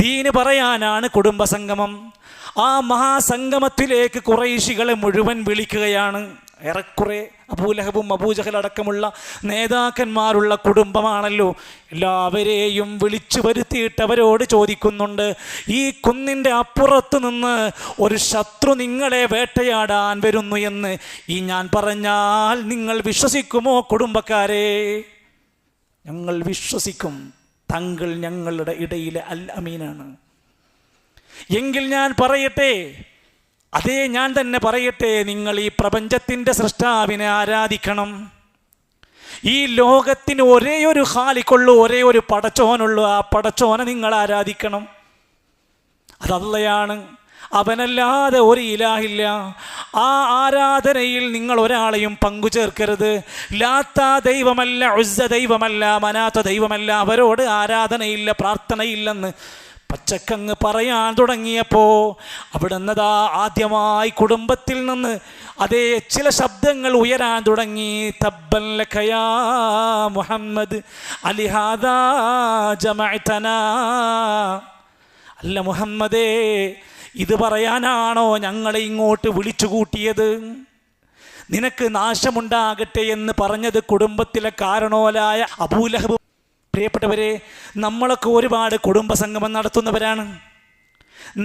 ദീന് പറയാനാണ് കുടുംബസംഗമം. ആ മഹാസംഗമത്തിലേക്ക് ഖുറൈശികളെ മുഴുവൻ വിളിക്കുകയാണ്. ഏറെക്കുറെ അബൂലഹബും അബൂജഹൽ അടക്കമുള്ള നേതാക്കന്മാരുള്ള കുടുംബമാണല്ലോ. എല്ലാവരെയും വിളിച്ചു വരുത്തിയിട്ട് അവരോട് ചോദിക്കുന്നുണ്ട്, ഈ കുന്നിൻ്റെ അപ്പുറത്ത് നിന്ന് ഒരു ശത്രു നിങ്ങളെ വേട്ടയാടാൻ വരുന്നു എന്ന് ഈ ഞാൻ പറഞ്ഞാൽ നിങ്ങൾ വിശ്വസിക്കുമോ കുടുംബക്കാരെ? ഞങ്ങൾ വിശ്വസിക്കും, താങ്കൾ ഞങ്ങളുടെ ഇടയിലെ അൽ അമീനാണ്. എങ്കിൽ ഞാൻ പറയട്ടെ, അതേ ഞാൻ തന്നെ പറയട്ടെ, നിങ്ങൾ ഈ പ്രപഞ്ചത്തിൻ്റെ സൃഷ്ടാവിനെ ആരാധിക്കണം. ഈ ലോകത്തിന് ഒരേ ഒരു ഖാലിഖുള്ളൂ, ഒരേ ഒരു പടച്ചോനുള്ളൂ. ആ പടച്ചോനെ നിങ്ങൾ ആരാധിക്കണം. അതല്ലയാണ്, അവനല്ലാതെ ഒരു ഇലാഹില്ല. ആ ആരാധനയിൽ നിങ്ങൾ ഒരാളെയും പങ്കു ചേർക്കരുത്. ലാത്ത ദൈവമല്ല, ഉസ്സ ദൈവമല്ല, മനാത്ത ദൈവമല്ല, അവരോട് ആരാധനയില്ല, പ്രാർത്ഥനയില്ലെന്ന് പച്ചക്കങ്ങ് പറയാൻ തുടങ്ങിയപ്പോൾ അവിടുന്നതാ ആദ്യമായി കുടുംബത്തിൽ നിന്ന് അതേ ചില ശബ്ദങ്ങൾ ഉയരാൻ തുടങ്ങി. തബ്ബൻ ലക യാ മുഹമ്മദ് അലിഹാദാ ജമഅതനാ. അല്ല മുഹമ്മദേ, ഇത് പറയാനാണോ ഞങ്ങളെ ഇങ്ങോട്ട് വിളിച്ചു കൂട്ടിയത്? നിനക്ക് നാശമുണ്ടാകട്ടെ എന്ന് പറഞ്ഞത് കുടുംബത്തിലെ കാരണോലായ അബൂലഹബ്. പ്രിയപ്പെട്ടവരെ, നമ്മളൊക്കെ ഒരുപാട് കുടുംബസംഗമം നടത്തുന്നവരാണ്.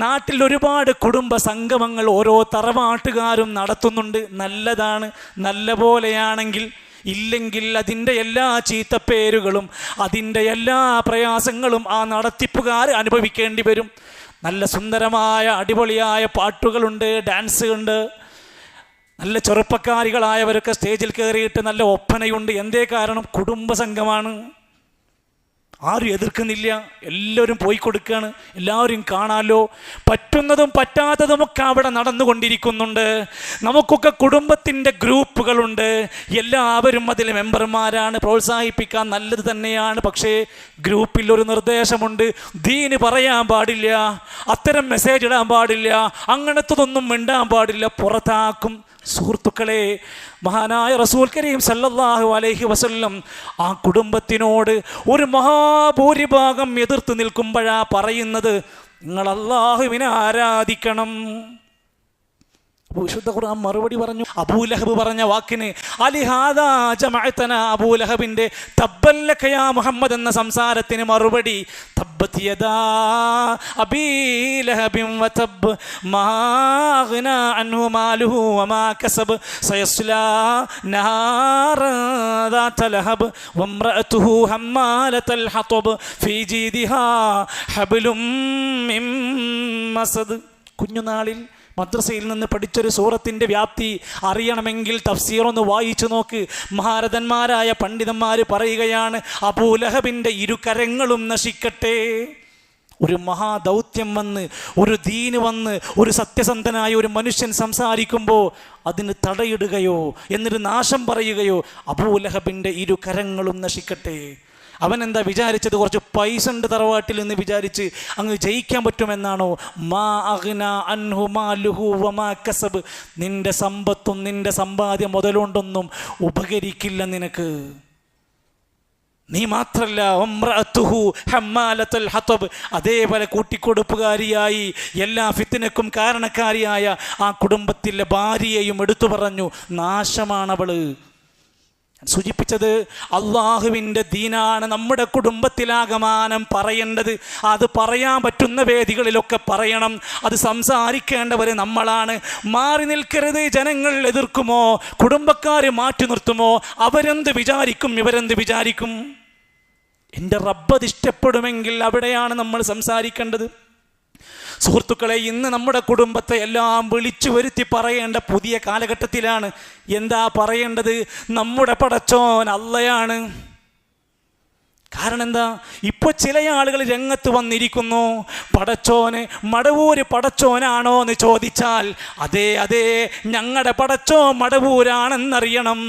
നാട്ടിൽ ഒരുപാട് കുടുംബസംഗമങ്ങൾ ഓരോ തറവാട്ടുകാരും നടത്തുന്നുണ്ട്. നല്ലതാണ്, നല്ല പോലെയാണെങ്കിൽ. ഇല്ലെങ്കിൽ അതിൻ്റെ എല്ലാ ചീത്തപ്പേരുകളും അതിൻ്റെ എല്ലാ പ്രയാസങ്ങളും ആ നടത്തിപ്പുകാർ അനുഭവിക്കേണ്ടി വരും. നല്ല സുന്ദരമായ അടിപൊളിയായ പാട്ടുകളുണ്ട്, ഡാൻസ് ഉണ്ട്, നല്ല ചെറുപ്പക്കാരികളായവരൊക്കെ സ്റ്റേജിൽ കയറിയിട്ട് നല്ല ഒപ്പനയുണ്ട്. എന്തേ കാരണം? കുടുംബസംഘമാണ്. ആരും എതിർക്കുന്നില്ല, എല്ലാവരും പോയി കൊടുക്കുകയാണ്, എല്ലാവരും കാണാമല്ലോ. പറ്റുന്നതും പറ്റാത്തതുമൊക്കെ അവിടെ നടന്നുകൊണ്ടിരിക്കുന്നുണ്ട്. നമുക്കൊക്കെ കുടുംബത്തിൻ്റെ ഗ്രൂപ്പുകളുണ്ട്, എല്ലാവരും അതിൽ മെമ്പർമാരാണ്. പ്രോത്സാഹിപ്പിക്കാൻ നല്ലത് തന്നെയാണ്. പക്ഷേ ഗ്രൂപ്പിൽ ഒരു നിർദ്ദേശമുണ്ട്, ദീന് പറയാൻ പാടില്ല, അത്തരം മെസ്സേജ് ഇടാൻ പാടില്ല, അങ്ങനത്തതൊന്നും മിണ്ടാൻ പാടില്ല, പുറത്താക്കും. സുഹൃത്തുക്കളെ, മഹാനായ റസൂൽ കരീം സല്ലല്ലാഹു അലൈഹി വസല്ലം ആ കുടുംബത്തിനോട് ഒരു മഹാഭൂരിഭാഗം എതിർത്ത് നിൽക്കുമ്പോഴാ പറയുന്നത്, നിങ്ങൾ അല്ലാഹുവിനെ ആരാധിക്കണം. വിശുദ്ധ ഖുർആൻ മറുപടി പറഞ്ഞു. അബൂലഹബ് പറഞ്ഞ വാക്കിന് അലിഹാദാ ജമഅതനാ, അബൂലഹബിൻ്റെ തബ്ബൻ ലക യാ മുഹമ്മദ് എന്ന സംസാരത്തിന് മറുപടി തബ്ബത് യദാ അബീ ലഹബിൻ വതബ് മാ അഗ്നാ അൻഹു മാലുഹു വമാ കസബ് സയസ്ലാ നാറൻ ദാത ലഹബ് വംറഅതുഹു ഹമ്മാലത്തൽ ഹതബ് ഫീ ജീദിഹാ ഹബ്ലും മിൻ മസദ്. കുഞ്ഞുനാളിൽ മദ്രസയിൽ നിന്ന് പഠിച്ചൊരു സൂറത്തിൻ്റെ വ്യാപ്തി അറിയണമെങ്കിൽ തഫ്സീറൊന്ന് വായിച്ചു നോക്ക്. മഹാരഥന്മാരായ പണ്ഡിതന്മാർ പറയുകയാണ്, അബൂലഹബിൻ്റെ ഇരുകരങ്ങളും നശിക്കട്ടെ. ഒരു മഹാദൗത്യം വന്ന്, ഒരു ദീന് വന്ന്, ഒരു സത്യസന്ധനായ ഒരു മനുഷ്യൻ സംസാരിക്കുമ്പോൾ അതിന് തടയിടുകയോ എന്നിട്ട് നാശം പറയുകയോ, അബൂലഹബിൻ്റെ ഇരുകരങ്ങളും നശിക്കട്ടെ. അവൻ എന്താ വിചാരിച്ചത്? കുറച്ച് പൈസ ഉണ്ട് തറവാട്ടിൽ എന്ന് വിചാരിച്ച് അങ്ങ് ജയിക്കാൻ പറ്റുമെന്നാണോ? മാ അഗ്നാ അൻഹു മാലുഹു വമാ കസബ്. നിന്റെ സമ്പത്തും നിന്റെ സമ്പാദ്യം മുതലുകൊണ്ടൊന്നും ഉപകരിക്കില്ല നിനക്ക്. നീ മാത്രല്ല വംറഅതുഹു ഹമ്മാലത്തുൽ ഹതബ്, അതേപോലെ കൂട്ടിക്കൊടുപ്പുകാരിയായി എല്ലാ ഫിത്നക്കും കാരണക്കാരിയായ ആ കുടുംബത്തിലെ ഭാര്യയെയും എടുത്തു പറഞ്ഞു. നാശമാണവള്. സൂചിപ്പിച്ചത് അള്ളാഹുവിൻ്റെ ദീനാണ് നമ്മുടെ കുടുംബത്തിലാകമാനം പറയേണ്ടത്. അത് പറയാൻ പറ്റുന്ന വേദികളിലൊക്കെ പറയണം. അത് സംസാരിക്കേണ്ടവർ നമ്മളാണ്. മാറി നിൽക്കരുത്. ജനങ്ങൾ എതിർക്കുമോ, കുടുംബക്കാർ മാറ്റി നിർത്തുമോ, അവരെന്ത് വിചാരിക്കും, ഇവരെന്ത് വിചാരിക്കും? എൻ്റെ റബ്ബത് ഇഷ്ടപ്പെടുമെങ്കിൽ അവിടെയാണ് നമ്മൾ സംസാരിക്കേണ്ടത്. സുഹൃത്തുക്കളെ, ഇന്ന് നമ്മുടെ കുടുംബത്തെ എല്ലാം വിളിച്ചു വരുത്തി പറയേണ്ട പുതിയ കാലഘട്ടത്തിലാണ്. എന്താ പറയേണ്ടത്? നമ്മുടെ പടച്ചോൻ അള്ളയാണ്. കാരണം എന്താ? ഇപ്പോൾ ചില ആളുകൾ രംഗത്ത് വന്നിരിക്കുന്നു. പടച്ചോന് മടവൂര് പടച്ചോനാണോ എന്ന് ചോദിച്ചാൽ അതെ അതെ, ഞങ്ങളുടെ പടച്ചോൻ മടവൂരാണെന്നറിയണം.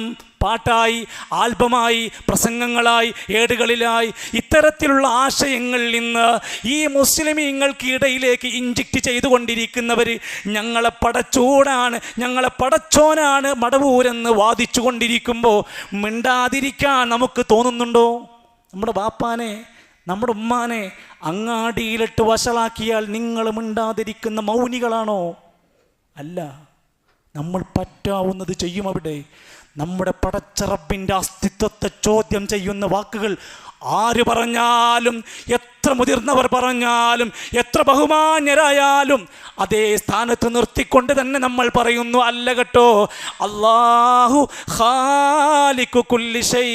പാട്ടായി, ആൽബമായി, പ്രസംഗങ്ങളായി, ഏടുകളിലായി ഇത്തരത്തിലുള്ള ആശയങ്ങൾ ഇന്ന് ഈ മുസ്ലിമീങ്ങൾക്ക് ഇടയിലേക്ക് ഇഞ്ചക്റ്റ് ചെയ്തുകൊണ്ടിരിക്കുന്നവർ ഞങ്ങളെ പടച്ചോനാണ്, ഞങ്ങളെ പടച്ചോനാണ് മടവൂരെന്ന് വാദിച്ചു കൊണ്ടിരിക്കുമ്പോൾ മിണ്ടാതിരിക്കാൻ നമുക്ക് തോന്നുന്നുണ്ടോ? നമ്മുടെ ബാപ്പാനെ നമ്മുടെ ഉമ്മാനെ അങ്ങാടിയിലിട്ട് വഷളാക്കിയാൽ നിങ്ങൾ മിണ്ടാതിരിക്കുന്ന മൗനികളാണോ? അല്ല, നമ്മൾ പറ്റാവുന്നത് ചെയ്യും. അവിടെ നമ്മുടെ പടച്ച റബ്ബിൻ്റെ അസ്തിത്വത്തെ ചോദ്യം ചെയ്യുന്ന വാക്കുകൾ ആര് പറഞ്ഞാലും, എത്ര മുതിർന്നവർ പറഞ്ഞാലും, എത്ര ബഹുമാന്യരായാലും അതേ സ്ഥാനത്ത് നിർത്തിക്കൊണ്ട് തന്നെ നമ്മൾ പറയുന്നു, അല്ല കേട്ടോ, അല്ലാഹു ഖാലിഖു കുല്ലി ശൈ,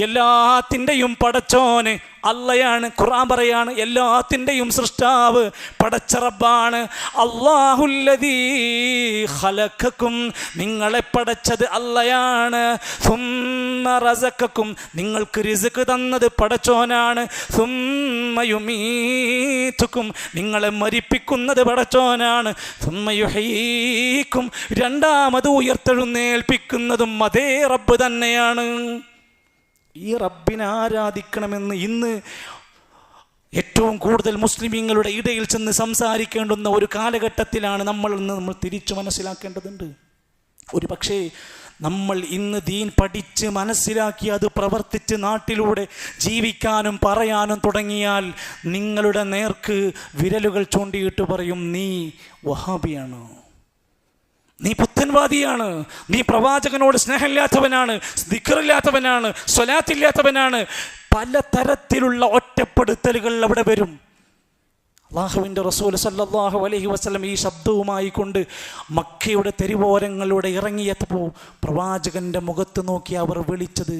എല്ലാത്തിൻ്റെയും പടച്ചോന് അള്ളയാണ്. ഖുർആൻ പറയാണ് എല്ലാത്തിൻ്റെയും സൃഷ്ടാവ് പടച്ച റബ്ബാണ്. അല്ലാഹുല്ലദീ ഖലഖക്കും, നിങ്ങളെ പടച്ചത് അള്ളയാണ്. സുമ്മ റസഖക്കും, നിങ്ങൾക്ക് റിസ്ക് തന്നത് പടച്ചോനാണ്. സുമ്മ യുമീതുക്കും, നിങ്ങളെ മരിപ്പിക്കുന്നത് പടച്ചോനാണ്. സുമ്മ യുഹീക്കും, രണ്ടാമത് ഉയർത്തെഴുന്നേൽപ്പിക്കുന്നതും അതേ റബ്ബ് തന്നെയാണ്. ഈ റബ്ബിനെ ആരാധിക്കണമെന്ന് ഇന്ന് ഏറ്റവും കൂടുതൽ മുസ്ലിമീങ്ങളുടെ ഇടയിൽ ചെന്ന് സംസാരിക്കേണ്ടുന്ന ഒരു കാലഘട്ടത്തിലാണ് നമ്മൾ തിരിച്ചു മനസ്സിലാക്കേണ്ടതുണ്ട്. ഒരു പക്ഷേ നമ്മൾ ഇന്ന് ദീൻ പഠിച്ച് മനസ്സിലാക്കി അത് പ്രവർത്തിച്ച് നാട്ടിലൂടെ ജീവിക്കാനും പറയാനും തുടങ്ങിയാൽ നിങ്ങളുടെ നേർക്ക് വിരലുകൾ ചൂണ്ടിയിട്ട് പറയും, നീ വഹാബിയാണ്, നീ പുത്തൻവാദിയാണ്, നീ പ്രവാചകനോട് സ്നേഹമില്ലാത്തവനാണ്, ദിക്റില്ലാത്തവനാണ്, സ്വലാത്തില്ലാത്തവനാണ്. പല തരത്തിലുള്ള ഒറ്റപ്പെടുത്തലുകൾ അവിടെ വരും. അല്ലാഹുവിൻ്റെ റസൂൽ സല്ലല്ലാഹു അലൈഹി വസല്ലം ഈ ശബ്ദവുമായി കൊണ്ട് മക്കയുടെ തെരുവോരങ്ങളിലൂടെ ഇറങ്ങിയപ്പോൾ പ്രവാചകൻ്റെ മുഖത്ത് നോക്കി അവർ വിളിച്ചത്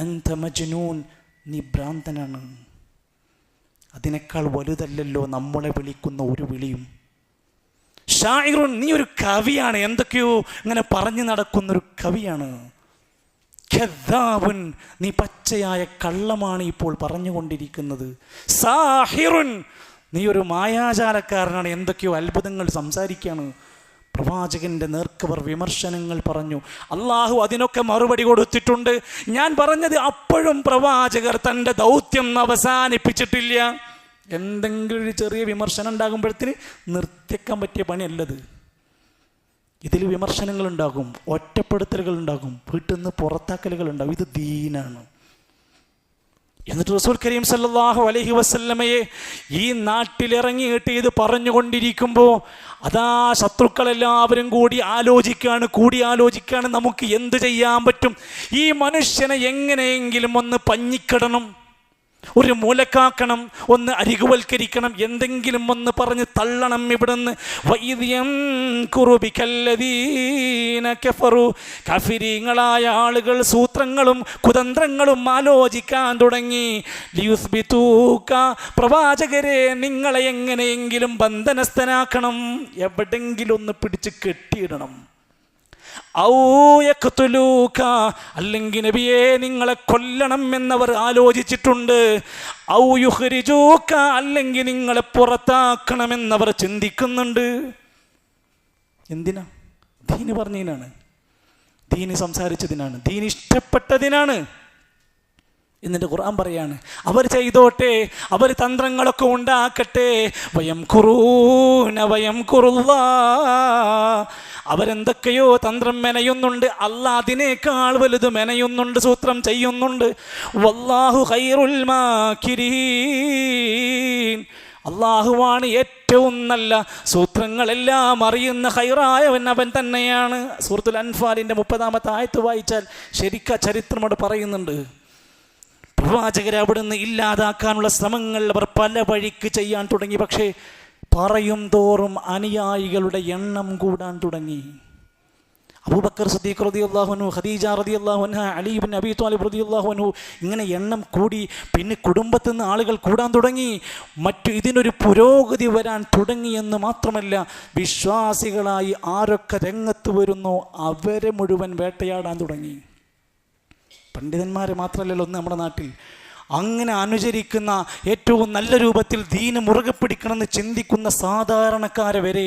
അൻത മജ്നൂൻ, നീ ഭ്രാന്തനാണ്. അതിനേക്കാൾ വലുതല്ലല്ലോ നമ്മളെ വിളിക്കുന്ന ഒരു വിളിയും. ഷാഇറുൻ, നീ ഒരു കവിയാണ്, എന്തൊക്കെയോ ഇങ്ങനെ പറഞ്ഞു നടക്കുന്നൊരു കവിയാണ്. കദ്ദാബുൻ, നീ പച്ചയായ കള്ളമാണ് ഇപ്പോൾ പറഞ്ഞുകൊണ്ടിരിക്കുന്നത്. സാഹിറുൻ, നീ ഒരു മായാജാലക്കാരനാണ്, എന്തൊക്കെയോ അത്ഭുതങ്ങൾ സംസാരിക്കുകയാണ്. പ്രവാചകൻ്റെ നേർക്കവർ വിമർശനങ്ങൾ പറഞ്ഞു. അള്ളാഹു അതിനൊക്കെ മറുപടി കൊടുത്തിട്ടുണ്ട്. ഞാൻ പറഞ്ഞത് അപ്പോഴും പ്രവാചകർ തൻ്റെ ദൗത്യം അവസാനിപ്പിച്ചിട്ടില്ല. എന്തെങ്കിലും ഒരു ചെറിയ വിമർശനം ഉണ്ടാകുമ്പോഴത്തേന് നിർത്തിക്കാൻ പറ്റിയ പണിയല്ലത്. ഇതിൽ വിമർശനങ്ങളുണ്ടാകും, ഒറ്റപ്പെടുത്തലുകൾ ഉണ്ടാകും, വീട്ടിൽ നിന്ന് പുറത്താക്കലുകൾ ഉണ്ടാകും. ഇത് ദീനാണ്. എന്നിട്ട് റസൂൽ കരീം സല്ലല്ലാഹു അലൈഹി വസല്ലമയെ ഈ നാട്ടിലിറങ്ങിയിട്ട് ഇത് പറഞ്ഞുകൊണ്ടിരിക്കുമ്പോൾ അതാ ശത്രുക്കളെല്ലാവരും കൂടി ആലോചിക്കുകയാണ് നമുക്ക് എന്ത് ചെയ്യാൻ പറ്റും, ഈ മനുഷ്യനെ എങ്ങനെയെങ്കിലും ഒന്ന് പഞ്ഞിക്കിടണം, ഒരു മൂലക്കാക്കണം, ഒന്ന് അരികുവൽക്കരിക്കണം, എന്തെങ്കിലും ഒന്ന് പറഞ്ഞ് തള്ളണം ഇവിടുന്ന്. കഫിരീങ്ങളായ ആളുകൾ സൂത്രങ്ങളും കുതന്ത്രങ്ങളും ആലോചിക്കാൻ തുടങ്ങി. പ്രവാചകരെ, നിങ്ങളെ എങ്ങനെയെങ്കിലും ബന്ധനസ്ഥനാക്കണം, എവിടെങ്കിലും ഒന്ന് പിടിച്ച് കെട്ടിയിടണം. അല്ലെങ്കിൽ നബിയെ നിങ്ങളെ കൊല്ലണം എന്നവർ ആലോചിച്ചിട്ടുണ്ട്. ഔ യുഖ്രിജൂക, അല്ലെങ്കിൽ നിങ്ങളെ പുറത്താക്കണമെന്നവർ ചിന്തിക്കുന്നുണ്ട്. എന്തിനാ? ദീന് പറഞ്ഞതിനാണ്, ദീന് സംസാരിച്ചതിനാണ്, ദീന് ഇഷ്ടപ്പെട്ടതിനാണ്. എന്നിട്ട് ഖുർആൻ പറയാണ്, അവർ ചെയ്തോട്ടെ, അവർ തന്ത്രങ്ങളൊക്കെ ഉണ്ടാക്കട്ടെ. വയം ഖുറുല്ലാ, അവരെന്തൊക്കെയോ തന്ത്രം മെനയുന്നുണ്ട്, അല്ലാഹ് അതിനേക്കാൾ വലുത് മെനയുന്നുണ്ട്, സൂത്രം ചെയ്യുന്നുണ്ട്. വല്ലാഹു ഖൈറുൽ മാകിരീൻ, അള്ളാഹുവാണ് ഏറ്റവും നല്ല സൂത്രങ്ങളെല്ലാം അറിയുന്ന ഖൈറായവൻ അവൻ തന്നെയാണ്. സൂറത്തുൽ അൻഫാലിൻ്റെ 30-ാമത്തെ ആയത്ത് വായിച്ചാൽ ശരിക്കും ചരിത്രം അവിടെ പറയുന്നുണ്ട്. പ്രവാചകരെ അവിടുന്ന് ഇല്ലാതാക്കാനുള്ള ശ്രമങ്ങൾ അവർ പല വഴിക്ക് ചെയ്യാൻ തുടങ്ങി. പക്ഷേ പറയും തോറും അനുയായികളുടെ എണ്ണം കൂടാൻ തുടങ്ങി. അബൂബക്കർ സിദ്ദീഖ് റളിയല്ലാഹു അൻഹു, ഖദീജ റളിയല്ലാഹു അൻഹ, അലി ഇബ്നു അബീ ത്വാലിബ് റളിയല്ലാഹു അൻഹു, ഇങ്ങനെ എണ്ണം കൂടി. പിന്നെ കുടുംബത്തിൽ നിന്ന് ആളുകൾ കൂടാൻ തുടങ്ങി. ഇതിനൊരു പുരോഗതി വരാൻ തുടങ്ങിയെന്ന് മാത്രമല്ല, വിശ്വാസികളായി ആരൊക്കെ രംഗത്ത് വരുന്നോ അവരെ മുഴുവൻ വേട്ടയാടാൻ തുടങ്ങി. പണ്ഡിതന്മാരെ മാത്രമല്ലല്ലോ ഒന്ന് നമ്മുടെ നാട്ടിൽ, അങ്ങനെ അനുചരിക്കുന്ന, ഏറ്റവും നല്ല രൂപത്തിൽ ദീന് മുറുകെ പിടിക്കണമെന്ന് ചിന്തിക്കുന്ന സാധാരണക്കാരെ വരെ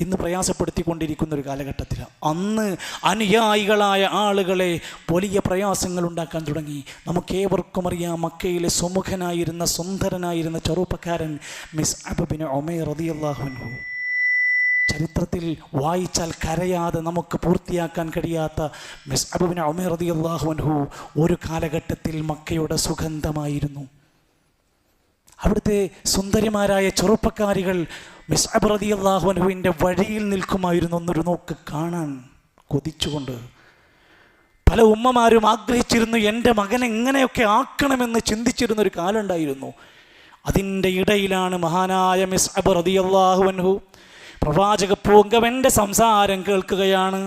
ഇന്ന് പ്രയാസപ്പെടുത്തിക്കൊണ്ടിരിക്കുന്ന ഒരു കാലഘട്ടത്തിൽ അന്ന് അനുയായികളായ ആളുകളെ വലിയ പ്രയാസങ്ങൾ ഉണ്ടാക്കാൻ തുടങ്ങി. നമുക്കേവർക്കും അറിയാം, മക്കയിലെ സുമുഖനായിരുന്ന സുന്ദരനായിരുന്ന ചെറുപ്പക്കാരൻ മിസ്അബ് ബിൻ ഉമൈർ റളിയല്ലാഹു അൻഹു. ചരിത്രത്തിൽ വായിച്ചാൽ കരയാതെ നമുക്ക് പൂർത്തിയാക്കാൻ കഴിയാത്ത മുസ്അബ് ഇബ്നു ഉമൈർ റളിയല്ലാഹു അൻഹു ഒരു കാലഘട്ടത്തിൽ മക്കയുടെ സുഗന്ധമായിരുന്നു. അവിടുത്തെ സുന്ദരിമാരായ ചെറുപ്പക്കാരികൾ മുസ്അബ് റളിയല്ലാഹു അൻഹുവിൻ്റെ വഴിയിൽ നിൽക്കുമായിരുന്നു എന്നൊരു നോക്ക് കാണാൻ കൊതിച്ചുകൊണ്ട്. പല ഉമ്മമാരും ആഗ്രഹിച്ചിരുന്നു, എൻ്റെ മകൻ എങ്ങനെയൊക്കെ ആക്കണമെന്ന് ചിന്തിച്ചിരുന്നൊരു കാലമുണ്ടായിരുന്നു. അതിൻ്റെ ഇടയിലാണ് മഹാനായ മുസ്അബ് റളിയല്ലാഹു അൻഹു പ്രവാചക പൂങ്കവൻ്റെ സംസാരം കേൾക്കുകയാണ്,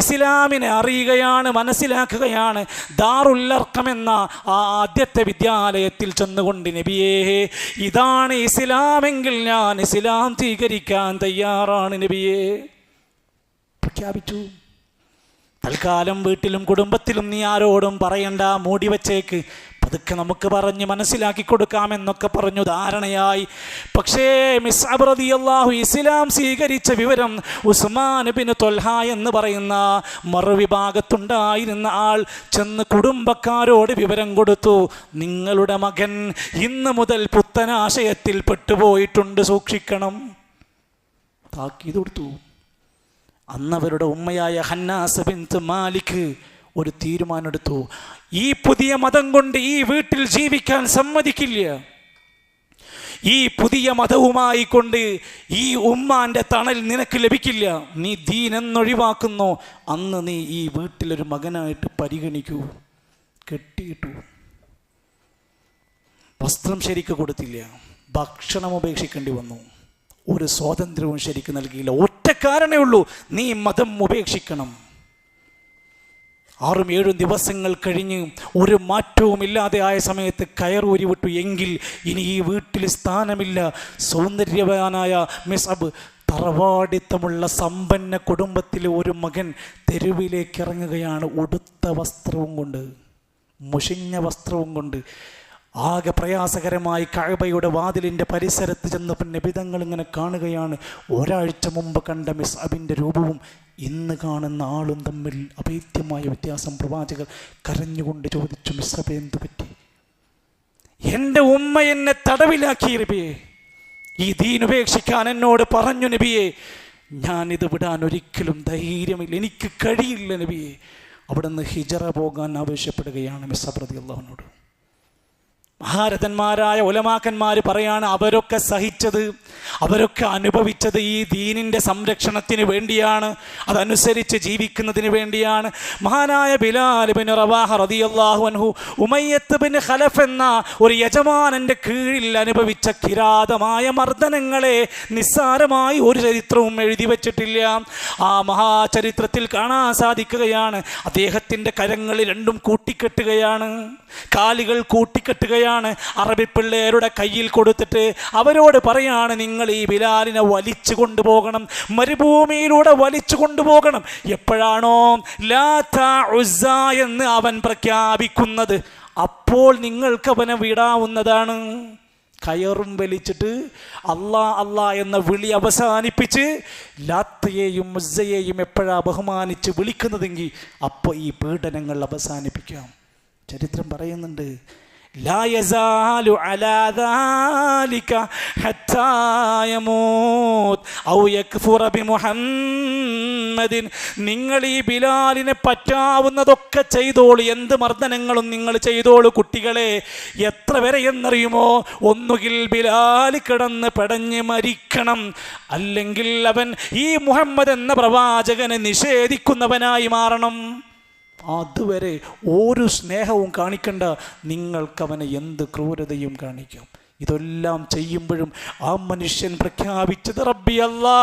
ഇസ്ലാമിനെ അറിയുകയാണ്, മനസ്സിലാക്കുകയാണ്. ദാറുൽ അർഖം എന്ന ആ ആദ്യത്തെ വിദ്യാലയത്തിൽ ചെന്നുകൊണ്ട്, നബിയേ, ഇതാണ് ഇസ്ലാമെങ്കിൽ ഞാൻ ഇസ്ലാം സ്വീകരിക്കാൻ തയ്യാറാണ് നബിയേ പ്രഖ്യാപിച്ചു. തൽക്കാലം വീട്ടിലും കുടുംബത്തിലും നീ ആരോടും പറയണ്ട, മൂടി വച്ചേക്ക്, പതുക്കെ നമുക്ക് പറഞ്ഞ് മനസ്സിലാക്കി കൊടുക്കാമെന്നൊക്കെ പറഞ്ഞു ധാരണയായി. പക്ഷേ മുസ്അബ് റളിയല്ലാഹു ഇസ്ലാം സ്വീകരിച്ച വിവരം ഉസ്മാൻ ഇബ്നു ത്വൽഹ എന്ന് പറയുന്ന മറുവിഭാഗത്തുണ്ടായിരുന്ന ആൾ ചെന്ന് കുടുംബക്കാരോട് വിവരം കൊടുത്തു, നിങ്ങളുടെ മകൻ ഇന്ന് മുതൽ പുത്തനാശയത്തിൽ പെട്ടുപോയിട്ടുണ്ട്, സൂക്ഷിക്കണം. താക്കീത് കൊടുത്തു. അന്നവരുടെ ഉമ്മയായ ഹന്നാസ് ബിൻത് മാലിക് ഒരു തീരുമാനമെടുത്തു, ഈ പുതിയ മതം കൊണ്ട് ഈ വീട്ടിൽ ജീവിക്കാൻ സമ്മതിക്കില്ല. ഈ പുതിയ മതവുമായി കൊണ്ട് ഈ ഉമ്മാൻ്റെ തണൽ നിനക്ക് ലഭിക്കില്ല. നീ ദീൻ എന്നൊഴിവാക്കുന്നോ അന്ന് നീ ഈ വീട്ടിലൊരു മകനായിട്ട് പരിഗണിക്കൂ. കെട്ടിയിട്ടു. വസ്ത്രം ശരിക്ക് കൊടുത്തില്ല, ഭക്ഷണം ഉപേക്ഷിക്കേണ്ടി വന്നു, ഒരു സ്വാതന്ത്ര്യവും ശരിക്ക് നൽകിയില്ല. ഒറ്റ കാരണമേ ഉള്ളൂ, നീ മതം ഉപേക്ഷിക്കണം. 6-7 ദിവസങ്ങൾ കഴിഞ്ഞ് ഒരു മാറ്റവും ഇല്ലാതെ ആയ സമയത്ത് കയറൂരി വിട്ടു. എങ്കിൽ ഇനി ഈ വീട്ടിൽ സ്ഥാനമില്ല. സൗന്ദര്യവാനായ മുസ്അബ്, തറവാടിത്തമുള്ള സമ്പന്ന കുടുംബത്തിലെ ഒരു മകൻ തെരുവിലേക്ക് ഇറങ്ങുകയാണ്, ഉടുത്ത വസ്ത്രവും കൊണ്ട്, മുഷിഞ്ഞ വസ്ത്രവും കൊണ്ട്. ആകെ പ്രയാസകരമായി കഅബയുടെ വാതിലിൻ്റെ പരിസരത്ത് ചെന്നപ്പോൾ നബിതങ്ങൾ ഇങ്ങനെ കാണുകയാണ്, ഒരാഴ്ച മുമ്പ് കണ്ട മുസ്അബിൻ്റെ രൂപവും ഇന്ന് കാണുന്ന ആളും തമ്മിൽ അഭേദ്യമായ വ്യത്യാസം. പ്രവാചകർ കരഞ്ഞുകൊണ്ട് ചോദിച്ചു, മുസ്അബ് എന്തു പറ്റി? എൻ്റെ ഉമ്മ എന്നെ തടവിലാക്കി നബിയെ, ഈ ദീൻ ഉപേക്ഷിക്കാൻ എന്നോട് പറഞ്ഞു നബിയെ, ഞാനിത് വിടാൻ ഒരിക്കലും ധൈര്യമില്ല, എനിക്ക് കഴിയില്ല നബിയെ. അവിടുന്ന് ഹിജറ പോകാൻ ആവശ്യപ്പെടുകയാണ് മുസ്അബ് റളിയല്ലാഹു അൻഹു. മഹാരഥന്മാരായ ഉലമാക്കന്മാർ പറയാണ്, അവരൊക്കെ സഹിച്ചത്, അവരൊക്കെ അനുഭവിച്ചത് ഈ ദീനിൻ്റെ സംരക്ഷണത്തിന് വേണ്ടിയാണ്, അതനുസരിച്ച് ജീവിക്കുന്നതിന് വേണ്ടിയാണ്. മഹാനായ ബിലാൽ ഇബ്നു റവാഹ റളിയല്ലാഹു അൻഹു ഉമയ്യത്ത് ബിൻ ഖലഫ് എന്ന ഒരു യജമാനൻ്റെ കീഴിൽ അനുഭവിച്ച കിരാതമായ മർദ്ദനങ്ങളെ നിസ്സാരമായി ഒരു ചരിത്രവും എഴുതി വച്ചിട്ടില്ല. ആ മഹാചരിത്രത്തിൽ കാണാൻ സാധിക്കുകയാണ്, അദ്ദേഹത്തിൻ്റെ കരങ്ങൾ രണ്ടും കൂട്ടിക്കെട്ടുകയാണ്, കാലുകൾ കൂട്ടിക്കെട്ടുകയാണ്, അറബി പിള്ളേരുടെ കയ്യിൽ കൊടുത്തിട്ട് അവരോട് പറയാണ്, നിങ്ങൾ ഈ ബിലാലിനെ വലിച്ചു കൊണ്ടുപോകണം, മരുഭൂമിയിലൂടെ വലിച്ചു കൊണ്ടുപോകണം. എപ്പോഴാണോ ലാത്ത ഉസ്സ എന്ന് അവൻ പ്രഖ്യാപിക്കുന്നത്, അപ്പോൾ നിങ്ങൾക്ക് അവനെ വിടാവുന്നതാണ്. കയറും വലിച്ചിട്ട് അല്ലാ അല്ലാ എന്ന വിളി അവസാനിപ്പിച്ച് ലാത്തയെയും ഉസ്സയെയും എപ്പോഴാണ് ബഹുമാനിച്ച് വിളിക്കുന്നതെങ്കിൽ അപ്പോൾ ഈ പീഡനങ്ങൾ അവസാനിപ്പിക്കാം. ചരിത്രം പറയുന്നുണ്ട്, ലാ യസാലു അലാ ദാലിക ഹത്താ യമൂത് ഔ യക്ഫുറ ബിമുഹമ്മദിൻ. നിങ്ങൾ ഈ ബിലാലിനെ പറ്റാവുന്നതൊക്കെ ചെയ്തോളൂ, എന്ത് മർദ്ദനങ്ങളും നിങ്ങൾ ചെയ്തോളൂ കുട്ടികളെ. എത്ര വരെ എന്നറിയുമോ? ഒന്നുകിൽ ബിലാൽ കിടന്ന് പെടഞ്ഞ് മരിക്കണം, അല്ലെങ്കിൽ അവൻ ഈ മുഹമ്മദ് എന്ന പ്രവാചകനെ നിഷേധിക്കുന്നവനായി മാറണം. അതുവരെ ഒരു സ്നേഹവും കാണിക്കണ്ട, നിങ്ങൾക്കവനെ എന്ത് ക്രൂരതയും കാണിക്കാം. ഇതെല്ലാം ചെയ്യുമ്പോഴും ആ മനുഷ്യൻ പ്രഖ്യാപിച്ചത് റബ്ബി അല്ലാ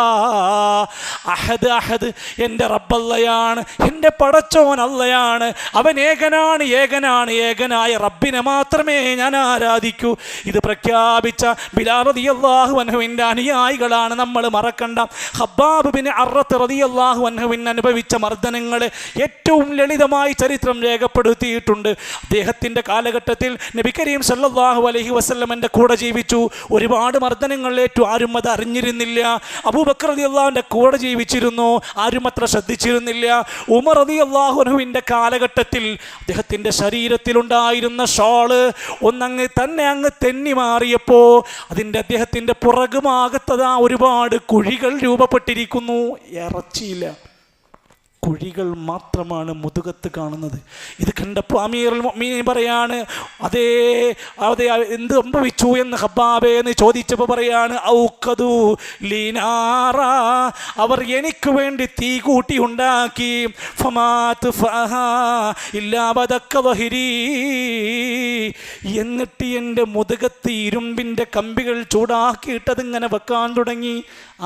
അഹദ് അഹദ്, എൻ്റെ റബ്ബല്ലയാണ്, എൻ്റെ പടച്ചോൻ അല്ലയാണ്, അവൻ ഏകനാണ് ഏകനാണ്, ഏകനായ റബ്ബിനെ മാത്രമേ ഞാൻ ആരാധിക്കൂ. ഇത് പ്രഖ്യാപിച്ച ബിലാൽ റളിയല്ലാഹു അൻഹുവിൻ്റെ അനുയായികളാണ് നമ്മൾ മറക്കണ്ട. ഖബ്ബാബ് ബിൻ അർറത്ത് റളിയല്ലാഹു അൻഹുവിന് അനുഭവിച്ച മർദ്ദനങ്ങൾ ഏറ്റവും ലളിതമായി ചരിത്രം രേഖപ്പെടുത്തിയിട്ടുണ്ട്. അദ്ദേഹത്തിൻ്റെ കാലഘട്ടത്തിൽ നബി കരീം സല്ലല്ലാഹു അലൈഹി വസല്ലമയുടെ കൂടെ ജീവിച്ചു. ഒരുപാട് മർദ്ദനങ്ങളിലേറ്റു, ആരും അത് അറിഞ്ഞിരുന്നില്ല. അബൂബക്കർ റളിയല്ലാഹുവിൻ്റെ കൂടെ ജീവിച്ചിരുന്നു, ആരും അത്ര ശ്രദ്ധിച്ചിരുന്നില്ല. ഉമർ റളിയല്ലാഹു അൻഹുവിൻ്റെ കാലഘട്ടത്തിൽ അദ്ദേഹത്തിൻ്റെ ശരീരത്തിലുണ്ടായിരുന്ന ഷോള് ഒന്നങ്ങ് തെന്നി മാറിയപ്പോൾ അതിൻ്റെ അദ്ദേഹത്തിൻ്റെ പുറകുമാകത്തതാ ഒരുപാട് കുഴികൾ രൂപപ്പെട്ടിരിക്കുന്നു. ഇറച്ചിയില്ല, കുഴികൾ മാത്രമാണ് മുതുകത്ത് കാണുന്നത്. ഇത് കണ്ടപ്പോൾ അമീറുൽ മുഅ്മിനീൻ പറയാണ്, അതേ എന്ത് സംഭവിച്ചു എന്ന് ഹബ്ബാബേ എന്ന് ചോദിച്ചപ്പോൾ പറയാണ്, ഔഖദു ലീനാറ, അവർ എനിക്ക് വേണ്ടി തീ കൂട്ടി ഉണ്ടാക്കി. ഫമാത് ഫഹാ ഇല്ലാ ബദക വഹരി, എന്നിട്ട് എൻ്റെ മുതുകത്ത് ഇരുമ്പിൻ്റെ കമ്പികൾ ചൂടാക്കിയിട്ടതിങ്ങനെ വെക്കാൻ തുടങ്ങി.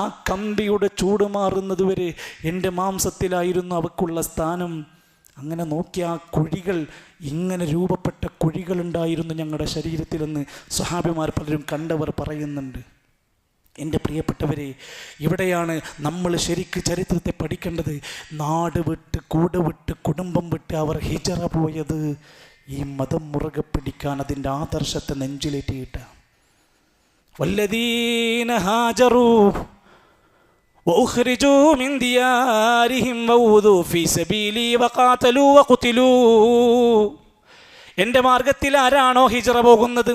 ആ കമ്പിയുടെ ചൂട് മാറുന്നതുവരെ എൻ്റെ മാംസത്തിലായിരുന്നു അവക്കുള്ള സ്ഥാനം. അങ്ങനെ നോക്കിയ ആ കുഴികൾ, ഇങ്ങനെ രൂപപ്പെട്ട കുഴികളുണ്ടായിരുന്നു ഞങ്ങളുടെ ശരീരത്തിലെന്ന് സ്വഹാബിമാർ പലരും കണ്ടവർ പറയുന്നുണ്ട്. എൻ്റെ പ്രിയപ്പെട്ടവരെ, ഇവിടെയാണ് നമ്മൾ ശരിക്ക് ചരിത്രത്തെ പഠിക്കേണ്ടത്. നാട് വിട്ട്, കൂട് വിട്ട്, കുടുംബം വിട്ട് അവർ ഹിജറ പോയത് ഈ മതം മുറുകെ പിടിക്കാൻ, അതിൻ്റെ ആദർശത്തെ നെഞ്ചിലേറ്റിയിട്ട. വല്ലദീന ഹാജറൂ وأخرجوا من ديارهم وأوذوا في سبيلي وقاتلوا وقتلوا. എൻ്റെ മാർഗത്തിൽ ആരാണോ ഹിജറ പോകുന്നത്,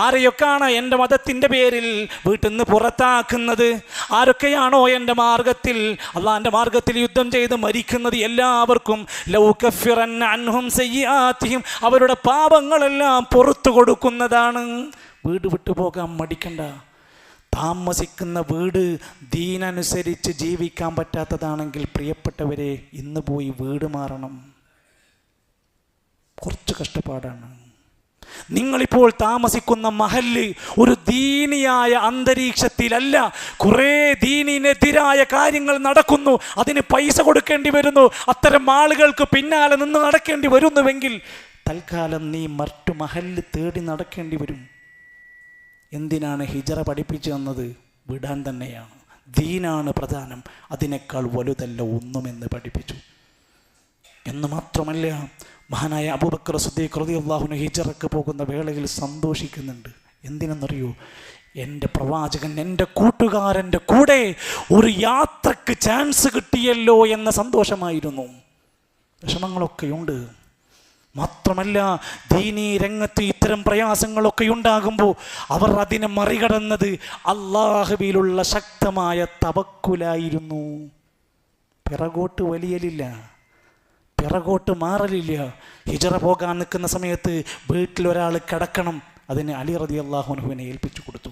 ആരെയൊക്കെയാണ് എൻ്റെ മതത്തിൻ്റെ പേരിൽ വീട്ടിൽ നിന്ന് പുറത്താക്കുന്നത്, ആരൊക്കെയാണോ എൻ്റെ മാർഗത്തിൽ, അള്ളാൻ്റെ മാർഗത്തിൽ യുദ്ധം ചെയ്ത് മരിക്കുന്നത്, എല്ലാവർക്കും ലൗ കഫിറന്ന അൻഹും സയ്യിആതിഹിം, അവരുടെ പാപങ്ങളെല്ലാം പുറത്തു കൊടുക്കുന്നതാണ്. വീട് വിട്ടു പോകാൻ മടിക്കണ്ട. താമസിക്കുന്ന വീട് ദീനനുസരിച്ച് ജീവിക്കാൻ പറ്റാത്തതാണെങ്കിൽ പ്രിയപ്പെട്ടവരെ, ഇന്ന് പോയി വീട് മാറണം. കുറച്ച് കഷ്ടപ്പാടാണ്. നിങ്ങളിപ്പോൾ താമസിക്കുന്ന മഹല്ല് ഒരു ദീനിയായ അന്തരീക്ഷത്തിലല്ല. കുറേ ദീനിനെതിരായ കാര്യങ്ങൾ നടക്കുന്നു, അതിന് പൈസ കൊടുക്കേണ്ടി വരുന്നു. അത്തരം ആളുകൾക്ക് പിന്നാലെ നിന്ന് നടക്കേണ്ടി വരുന്നുവെങ്കിൽ തൽക്കാലം നീ മറ്റു മഹല്ല് തേടി നടക്കേണ്ടി വരും. എന്തിനാണ് ഹിജറ പഠിപ്പിച്ചു തന്നത്? വിടാൻ തന്നെയാണ്. ദീനാണ് പ്രധാനം, അതിനേക്കാൾ വലുതല്ല ഒന്നുമെന്ന് പഠിപ്പിച്ചു. എന്ന് മാത്രമല്ല, മഹാനായ അബൂബക്കർ സിദ്ദീഖ് റളിയല്ലാഹു അൻഹു ഹിജറക്ക് പോകുന്ന വേളയിൽ സന്തോഷിക്കുന്നുണ്ട്. എന്തിനെന്നറിയോ? എൻ്റെ പ്രവാചകൻ, എൻ്റെ കൂട്ടുകാരൻ്റെ കൂടെ ഒരു യാത്രക്ക് ചാൻസ് കിട്ടിയല്ലോ എന്ന സന്തോഷമായിരുന്നു. വിഷമങ്ങളൊക്കെയുണ്ട്. മാത്രമല്ല, ദീനീ രംഗത്ത് ഇത്തരം പ്രയാസങ്ങളൊക്കെ ഉണ്ടാകുമ്പോൾ അവർ അതിനെ മറികടന്നത് അല്ലാഹുവിലുള്ള ശക്തമായ തവക്കുലായിരുന്നു. പിറകോട്ട് വലിയലില്ല, പിറകോട്ട് മാറലില്ല. ഹിജറ പോകാൻ നിൽക്കുന്ന സമയത്ത് വീട്ടിലൊരാൾ കിടക്കണം, അതിന് അലി റളിയല്ലാഹു അൻഹുവിനെ ഏൽപ്പിച്ചു കൊടുത്തു.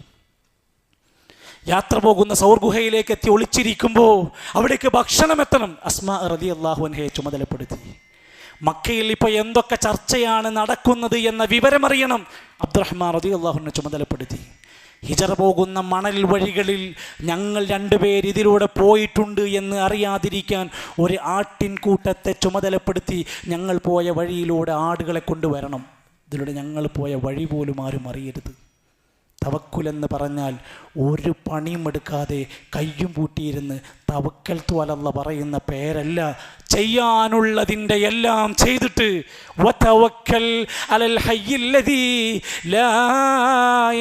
യാത്ര പോകുന്ന സൗർ ഗുഹയിലേക്ക് എത്തി ഒളിച്ചിരിക്കുമ്പോൾ അവിടേക്ക് ഭക്ഷണം എത്തണം, അസ്മാ റളിയല്ലാഹു അൻഹയെ ചുമതലപ്പെടുത്തി. മക്കയിൽ ഇപ്പോൾ എന്തൊക്കെ ചർച്ചയാണ് നടക്കുന്നത് എന്ന വിവരമറിയണം, അബ്ദുറഹ്മാൻ റളിയല്ലാഹു അൻഹു ചുമതലപ്പെടുത്തി. ഹിജറ പോകുന്ന മണൽ വഴികളിൽ ഞങ്ങൾ രണ്ടുപേർ ഇതിലൂടെ പോയിട്ടുണ്ട് എന്ന് അറിയാതിരിക്കാൻ ഒരു ആട്ടിൻകൂട്ടത്തെ ചുമതലപ്പെടുത്തി. ഞങ്ങൾ പോയ വഴിയിലൂടെ ആടുകളെ കൊണ്ടുവരണം, ഇതിലൂടെ ഞങ്ങൾ പോയ വഴി പോലും ആരും അറിയരുത്. തവക്കുലെന്ന് പറഞ്ഞാൽ ഒരു പണിയും എടുക്കാതെ കയ്യും പൂട്ടിയിരുന്ന് തവക്കൽതു അലല്ലാഹ് പറയുന്ന പേരല്ല. ചെയ്യാനുള്ളതിൻ്റെ എല്ലാം ചെയ്തിട്ട് വതവക്കൽ അലൽ ഹയ്യില്ലദീ ലാ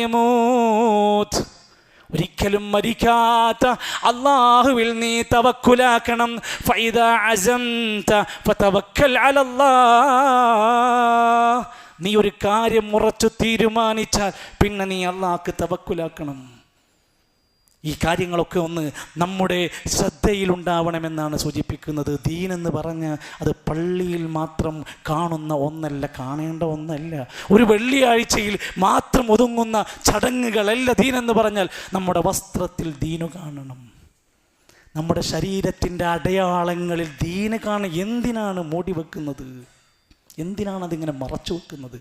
യമൂത്ത്, ഒരിക്കലും മരിക്കാത്ത അല്ലാഹുവിൽ നീ തവക്കുലാക്കണം. ഫഇദാ അസംത ഫതവക്കൽ അലല്ലാഹ്, നീ ഒരു കാര്യം ഉറച്ചു തീരുമാനിച്ചാൽ പിന്നെ നീ അല്ലാഹ്ക്ക് തവക്കുലാക്കണം. ഈ കാര്യങ്ങളൊക്കെ ഒന്ന് നമ്മുടെ ശ്രദ്ധയിലുണ്ടാവണമെന്നാണ് സൂചിപ്പിക്കുന്നത്. ദീനെന്ന് പറഞ്ഞ് അത് പള്ളിയിൽ മാത്രം കാണുന്ന ഒന്നല്ല, കാണേണ്ട ഒന്നല്ല. ഒരു വെള്ളിയാഴ്ചയിൽ മാത്രം ഒതുങ്ങുന്ന ചടങ്ങുകളല്ല ദീനെന്ന് പറഞ്ഞാൽ. നമ്മുടെ വസ്ത്രത്തിൽ ദീനു കാണണം, നമ്മുടെ ശരീരത്തിൻ്റെ അടയാളങ്ങളിൽ ദീന് കാണണം. എന്തിനാണ് മൂടി വെക്കുന്നത്? എന്തിനാണ് അതിങ്ങനെ മറച്ചു വെക്കുന്നത്?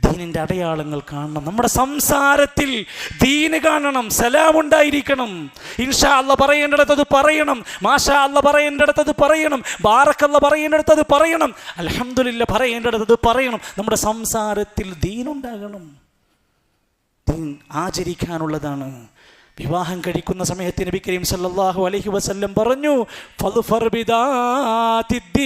ദീനിൻ്റെ അടയാളങ്ങൾ കാണണം. നമ്മുടെ സംസാരത്തിൽ ദീന് കാണണം. സലാം ഉണ്ടായിരിക്കണം. ഇൻഷാ അല്ലാഹ് പറയേണ്ടിടത്തത് പറയണം, മാഷാ അല്ലാഹ് പറയേണ്ടിടത്തത് പറയണം, ബാറക്കല്ലാ പറയേണ്ടിടത്തത് പറയണം, അൽഹംദുലില്ലാ പറയേണ്ടിടത്തത് പറയണം. നമ്മുടെ സംസാരത്തിൽ ദീനുണ്ടാകണം. ദീൻ ആചരിക്കാനുള്ളതാണ്. വിവാഹം കഴിക്കുന്ന സമയത്ത് നബി കരീം സല്ലല്ലാഹു അലൈഹി വസല്ലം പറഞ്ഞു, ഫദ്ഫർ ബിദാത്തിദ്ദീൻ,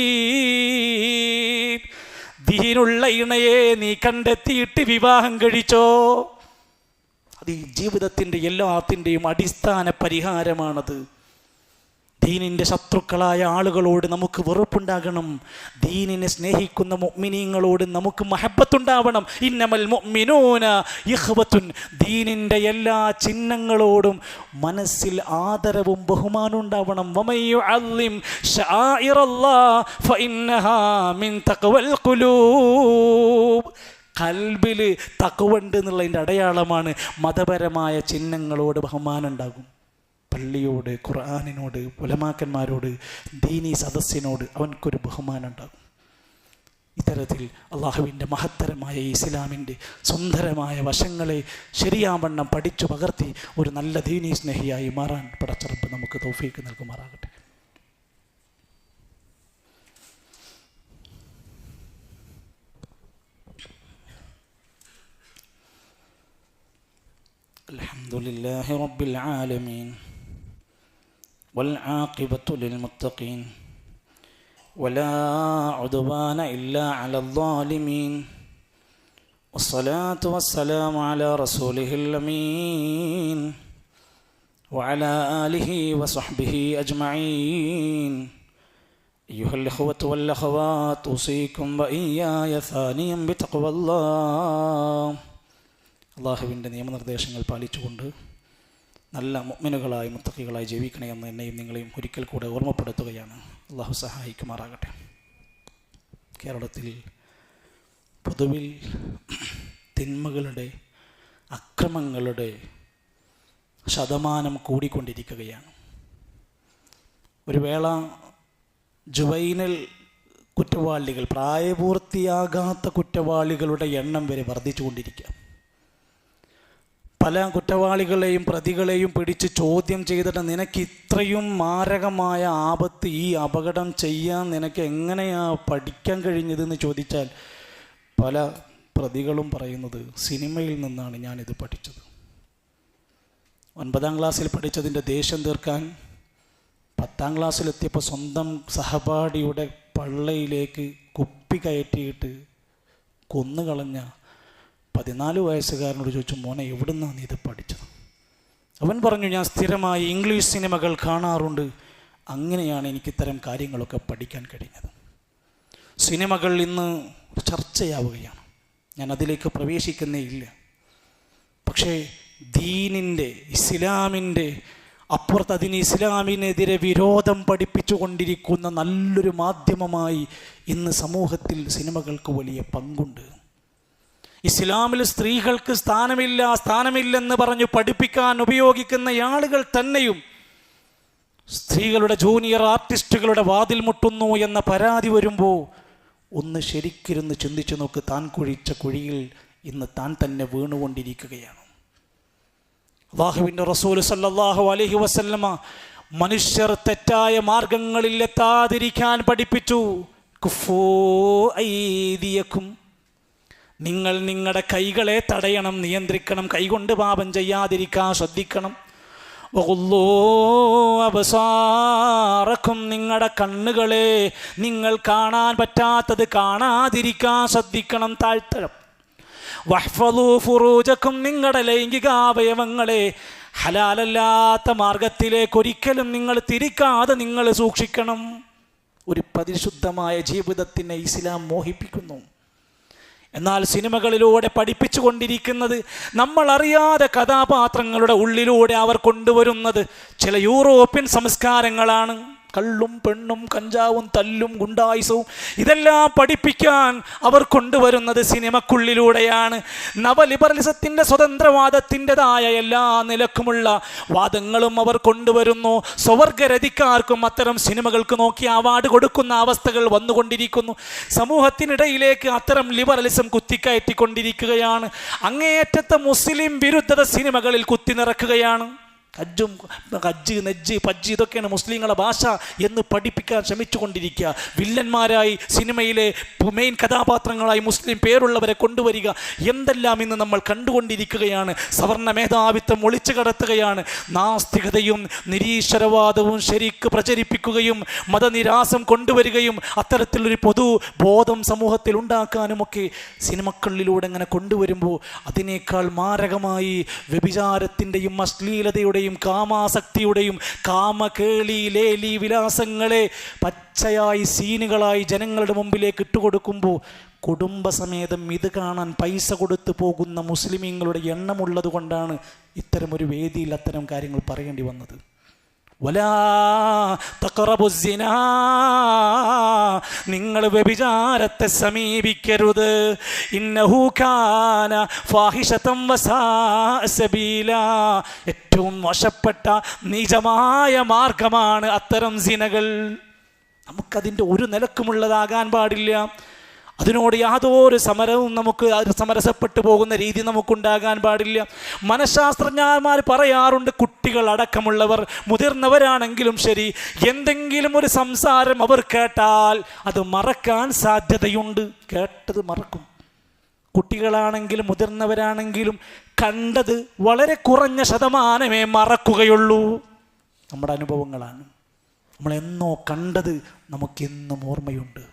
ദീനുള്ള ഇണയെ നീ കണ്ടെത്തിയിട്ട് വിവാഹം കഴിച്ചോ. അത് ഈ ജീവിതത്തിൻ്റെ എല്ലാത്തിൻ്റെയും അടിസ്ഥാന പരിഹാരമാണത്. ദീനിൻ്റെ ശത്രുക്കളായ ആളുകളോട് നമുക്ക് വെറുപ്പുണ്ടാകണം. ദീനിനെ സ്നേഹിക്കുന്ന മുഅ്മിനീങ്ങളോട് നമുക്ക് മഹബ്ബത്തുണ്ടാവണം. ഇന്നമൽ മുഅ്മിനൂന ഇഖ്വത്തുൻ. ദീനിൻ്റെ എല്ലാ ചിഹ്നങ്ങളോടും മനസ്സിൽ ആദരവും ബഹുമാനവും ഉണ്ടാവണം. വമൻ യുഅല്ലിം ശആഇറല്ലാഹ് ഫഇന്നഹാ മിൻ തഖ്വൽ ഖുലൂബ്. ഖൽബിൽ തഖ്വണ്ട് എന്നുള്ളതിൻ്റെ അടയാളമാണ് മതപരമായ ചിഹ്നങ്ങളോട് ബഹുമാനം ഉണ്ടാകും. പള്ളിയോട്, ഖുർആനിനോട്, ഉലമാക്കന്മാരോട്, ദീനി സദസ്സിനോട് അവൻക്കൊരു ബഹുമാനം ഉണ്ടാകും. ഇത്തരത്തിൽ അള്ളാഹുവിൻ്റെ മഹത്തരമായ ഇസ്ലാമിൻ്റെ സുന്ദരമായ വശങ്ങളെ ശരിയാവണ്ണം പഠിച്ചു പകർത്തി ഒരു നല്ല ദീനി സ്നേഹിയായി മാറാൻ പടച്ചറപ്പ് നമുക്ക് തൗഫീക്ക് നൽകുമാറാകട്ടെ. അൽഹംദുലില്ലാഹി റബ്ബിൽ ആലമീൻ والعاقبة للمتقين ولا عدوان إلا على الظالمين والصلاة والسلام على رسوله الأمين وعلى آله وصحبه أجمعين. أيها الإخوة والأخوات أوصيكم وإياي ثانيا بتقوى الله. അള്ളാഹുവിൻ്റെ നിയമനിർദ്ദേശങ്ങൾ പാലിച്ചുകൊണ്ട് നല്ല മുഅ്മിനുകളായി മുത്തഖികളായി ജീവിക്കണേ എന്ന് എന്നെയും നിങ്ങളെയും ഒരിക്കൽ കൂടെ ഓർമ്മപ്പെടുത്തുകയാണ്. അള്ളാഹു സഹായിക്കുമാറാകട്ടെ. കേരളത്തിൽ പൊതുവിൽ തിന്മകളുടെ അക്രമങ്ങളുടെ ശതമാനം കൂടിക്കൊണ്ടിരിക്കുകയാണ്. ഒരു വേള ജുവൈനൽ കുറ്റവാളികൾ, പ്രായപൂർത്തിയാകാത്ത കുറ്റവാളികളുടെ എണ്ണം വരെ വർദ്ധിച്ചുകൊണ്ടിരിക്കുക. പല കുറ്റവാളികളെയും പ്രതികളെയും പിടിച്ച് ചോദ്യം ചെയ്തിട്ട് നിനക്ക് ഇത്രയും മാരകമായ ആപത്ത്, ഈ അപകടം ചെയ്യാൻ നിനക്ക് എങ്ങനെയാ പഠിക്കാൻ കഴിഞ്ഞതെന്ന് ചോദിച്ചാൽ പല പ്രതികളും പറയുന്നത് സിനിമയിൽ നിന്നാണ് ഞാനിത് പഠിച്ചത്. 9ാം ക്ലാസ്സിൽ പഠിച്ചതിൻ്റെ ദേഷ്യം തീർക്കാൻ 10ാം ക്ലാസ്സിലെത്തിയപ്പോൾ സ്വന്തം സഹപാഠിയുടെ പള്ളയിലേക്ക് കുപ്പി കയറ്റിയിട്ട് കൊന്നുകളഞ്ഞ 14 വയസ്സുകാരനോട് ചോദിച്ചു, മോനെ എവിടുന്നാണ് നീ ഇത് പഠിച്ചത്? അവൻ പറഞ്ഞു, ഞാൻ സ്ഥിരമായി ഇംഗ്ലീഷ് സിനിമകൾ കാണാറുണ്ട്, അങ്ങനെയാണ് എനിക്കിത്തരം കാര്യങ്ങളൊക്കെ പഠിക്കാൻ കഴിഞ്ഞത്. സിനിമകൾ ഇന്ന് ചർച്ചയാവുകയാണ്, ഞാൻ അതിലേക്ക് പ്രവേശിക്കുന്നേ ഇല്ല. പക്ഷേ ദീനിൻ്റെ, ഇസ്ലാമിൻ്റെ അപ്പുറത്ത് അതിന് ഇസ്ലാമിനെതിരെ വിരോധം പഠിപ്പിച്ചു കൊണ്ടിരിക്കുന്ന നല്ലൊരു മാധ്യമമായി ഇന്ന് സമൂഹത്തിൽ സിനിമകൾക്ക് വലിയ പങ്കുണ്ട്. ഇസ്ലാമിൽ സ്ത്രീകൾക്ക് സ്ഥാനമില്ലെന്ന് പറഞ്ഞു പഠിപ്പിക്കാൻ ഉപയോഗിക്കുന്ന ആളുകൾ തന്നെയും സ്ത്രീകളുടെ ജൂനിയർ ആർട്ടിസ്റ്റുകളുടെ വാതിൽ മുട്ടുന്നു എന്ന പരാതി വരുമ്പോൾ ഒന്ന് ശരിക്കിരുന്ന് ചിന്തിച്ചു നോക്ക്, താൻ കുഴിച്ച കുഴിയിൽ ഇന്ന് താൻ തന്നെ വീണുകൊണ്ടിരിക്കുകയാണ്. അല്ലാഹുവിൻ്റെ റസൂൽ സല്ലല്ലാഹു അലൈഹി വസല്ലമ മനുഷ്യർ തെറ്റായ മാർഗങ്ങളിൽ എത്താതിരിക്കാൻ പഠിപ്പിച്ചു. കുഫൂ ഐദിയക്കും, നിങ്ങൾ നിങ്ങളുടെ കൈകളെ തടയണം, നിയന്ത്രിക്കണം, കൈകൊണ്ട് പാപം ചെയ്യാതിരിക്കാൻ ശ്രദ്ധിക്കണം. വഖുല്ലൂ അബ്സാറക്കും, നിങ്ങളുടെ കണ്ണുകളെ നിങ്ങൾ കാണാൻ പറ്റാത്തത് കാണാതിരിക്കാൻ ശ്രദ്ധിക്കണം, താഴ്ത്തണം. വഹ്ഫളൂ ഫുറൂജക്കും, നിങ്ങളുടെ ലൈംഗികാവയവങ്ങളെ ഹലാലല്ലാത്ത മാർഗത്തിലേക്ക് ഒരിക്കലും നിങ്ങൾ തിരിക്കാതെ നിങ്ങൾ സൂക്ഷിക്കണം. ഒരു പരിശുദ്ധമായ ജീവിതത്തിനെ ഇസ്ലാം മോഹിപ്പിക്കുന്നു. എന്നാൽ സിനിമകളിലൂടെ പഠിപ്പിച്ചു കൊണ്ടിരിക്കുന്നത്, നമ്മൾ അറിയാതെ കഥാപാത്രങ്ങളുടെ ഉള്ളിലൂടെ അവർ കൊണ്ടുവരുന്നത് ചില യൂറോപ്യൻ സംസ്കാരങ്ങളാണ്. കള്ളും പെണ്ണും കഞ്ചാവും തല്ലും ഗുണ്ടായുസവും ഇതെല്ലാം പഠിപ്പിക്കാൻ അവർ കൊണ്ടുവരുന്നത് സിനിമക്കുള്ളിലൂടെയാണ്. നവലിബറലിസത്തിൻ്റെ സ്വതന്ത്രവാദത്തിൻ്റെതായ എല്ലാ നിലക്കുമുള്ള വാദങ്ങളും അവർ കൊണ്ടുവരുന്നു. സ്വവർഗരതിക്കാർക്കും അത്തരം സിനിമകൾക്ക് നോക്കി അവാർഡ് കൊടുക്കുന്ന അവസ്ഥകൾ വന്നുകൊണ്ടിരിക്കുന്നു. സമൂഹത്തിനിടയിലേക്ക് അത്തരം ലിബറലിസം കുത്തിക്കയറ്റിക്കൊണ്ടിരിക്കുകയാണ്. അങ്ങേയറ്റത്തെ മുസ്ലിം വിരുദ്ധത സിനിമകളിൽ കുത്തി നിറക്കുകയാണ്. ഹജ്ജ് നെജ്ജ് പജ്ജ് ഇതൊക്കെയാണ് മുസ്ലിങ്ങളെ ഭാഷ എന്ന് പഠിപ്പിക്കാൻ ശ്രമിച്ചുകൊണ്ടിരിക്കുക. വില്ലന്മാരായി സിനിമയിലെ മെയിൻ കഥാപാത്രങ്ങളായി മുസ്ലിം പേരുള്ളവരെ കൊണ്ടുവരിക, എന്തെല്ലാം ഇന്ന് നമ്മൾ കണ്ടുകൊണ്ടിരിക്കുകയാണ്. സവർണ മേധാവിത്വം ഒളിച്ചു കടത്തുകയാണ്. നാസ്തികതയും നിരീശ്വരവാദവും ശരിക്ക് പ്രചരിപ്പിക്കുകയും മതനിരാസം കൊണ്ടുവരികയും അത്തരത്തിലൊരു പൊതു ബോധം സമൂഹത്തിൽ ഉണ്ടാക്കാനുമൊക്കെ സിനിമകളിലൂടെ അങ്ങനെ കൊണ്ടുവരുമ്പോൾ അതിനേക്കാൾ മാരകമായി വ്യഭിചാരത്തിൻ്റെയും അശ്ലീലതയുടെയും കാമാസക്തിയുടെയും കാമകേളി ലേലി വിലാസങ്ങളെ പച്ചയായി സീനുകളായി ജനങ്ങളുടെ മുമ്പിലേക്ക് ഇട്ടുകൊടുക്കുമ്പോൾ കുടുംബസമേതം ഇത് കാണാൻ പൈസ കൊടുത്തു പോകുന്ന മുസ്ലിമീങ്ങളുടെ എണ്ണമുള്ളത് കൊണ്ടാണ് ഇത്തരമൊരു വേദിയിൽ അത്തരം കാര്യങ്ങൾ പറയേണ്ടി വന്നത്. വലാ തഖറബു സിനാ, നിങ്ങൾ വ്യഭിചാരത്തെ സമീപിക്കരുത്. ഇന്നഹു കാന ഫാഹിശതൻ വസാഅ സബീലാ, ഏറ്റവും മോശപ്പെട്ട നീചമായ മാർഗമാണ് അത്തരം സിനകൾ. നമുക്കതിൻ്റെ ഒരു നിലക്കുമുള്ളതാകാൻ പാടില്ല. അതിനോട് യാതൊരു സമരവും നമുക്ക് സമരസപ്പെട്ടു പോകുന്ന രീതി നമുക്കുണ്ടാകാൻ പാടില്ല. മനഃശാസ്ത്രജ്ഞന്മാർ പറയാറുണ്ട്, കുട്ടികൾ അടക്കമുള്ളവർ മുതിർന്നവരാണെങ്കിലും ശരി, എന്തെങ്കിലും ഒരു സംസാരം അവർ കേട്ടാൽ അത് മറക്കാൻ സാധ്യതയുണ്ട്. കേട്ടത് മറക്കും. കുട്ടികളാണെങ്കിലും മുതിർന്നവരാണെങ്കിലും കണ്ടത് വളരെ കുറഞ്ഞ ശതമാനമേ മറക്കുകയുള്ളൂ. നമ്മുടെ അനുഭവങ്ങളാണ്. നമ്മളെന്നോ കണ്ടത് നമുക്കെന്നും ഓർമ്മയുണ്ട്.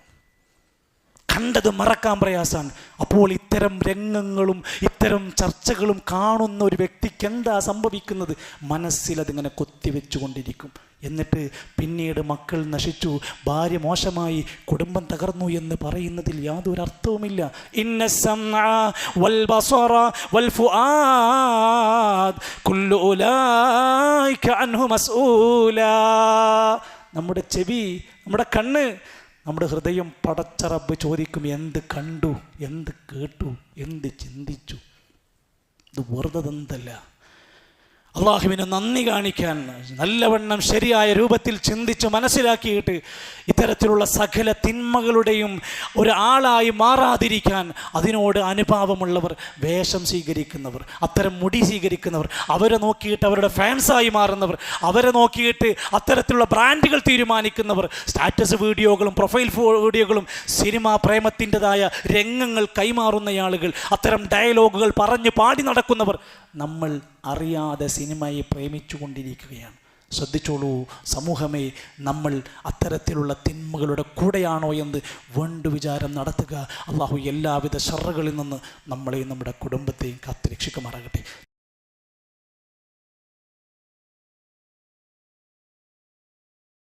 കണ്ടത് മറക്കാൻ പ്രയാസമാണ്. അപ്പോൾ ഇത്തരം രംഗങ്ങളും ഇത്തരം ചർച്ചകളും കാണുന്ന ഒരു വ്യക്തിക്ക് എന്താ സംഭവിക്കുന്നത്? മനസ്സിലതിങ്ങനെ കൊത്തിവെച്ചുകൊണ്ടിരിക്കും. എന്നിട്ട് പിന്നീട് മക്കൾ നശിച്ചു, ഭാര്യ മോശമായി, കുടുംബം തകർന്നു എന്ന് പറയുന്നതിൽ യാതൊരു അർത്ഥവുമില്ല. ഇന്ന സമഅ വൽ ബസറ വൽ ഫുആദ് കുല്ലു ഉലൈക അൻഹു മസ്ഊലാ. നമ്മുടെ ചെവി, നമ്മുടെ കണ്ണ്, നമ്മുടെ ഹൃദയം പടച്ച റബ്ബ് ചോദിക്കും, എന്ത് കണ്ടു, എന്ത് കേട്ടു, എന്ത് ചിന്തിച്ചു. ഇത് വെറുതെ തന്നതല്ല. അള്ളാഹുവിന് നന്ദി കാണിക്കാൻ നല്ലവണ്ണം ശരിയായ രൂപത്തിൽ ചിന്തിച്ച് മനസ്സിലാക്കിയിട്ട് ഇത്തരത്തിലുള്ള സകല തിന്മകളുടെയും ഒരാളായി മാറാതിരിക്കാൻ അതിനോട് അനുഭാവമുള്ളവർ, വേഷം സ്വീകരിക്കുന്നവർ, അത്തരം മുടി സ്വീകരിക്കുന്നവർ, അവരെ നോക്കിയിട്ട് അവരുടെ ഫാൻസായി മാറുന്നവർ, അവരെ നോക്കിയിട്ട് അത്തരത്തിലുള്ള ബ്രാൻഡുകൾ തീരുമാനിക്കുന്നവർ, സ്റ്റാറ്റസ് വീഡിയോകളും പ്രൊഫൈൽ വീഡിയോകളും സിനിമാ പ്രേമത്തിൻ്റെതായ രംഗങ്ങൾ കൈമാറുന്ന ആളുകൾ, അത്തരം ഡയലോഗുകൾ പറഞ്ഞ് പാടി നടക്കുന്നവർ, നമ്മൾ അറിയാതെ സിനിമയെ പ്രേമിച്ചു കൊണ്ടിരിക്കുകയാണ്. ശ്രദ്ധിച്ചോളൂ സമൂഹമേ, നമ്മൾ അത്തരത്തിലുള്ള തിന്മകളുടെ കൂടെയാണോ എന്ന് വീണ്ടു വിചാരം നടത്തുക. അള്ളാഹു എല്ലാവിധ ശർറുകളിൽ നിന്ന് നമ്മളെയും നമ്മുടെ കുടുംബത്തെയും കാത്തുരക്ഷിക്കുമാറാകട്ടെ.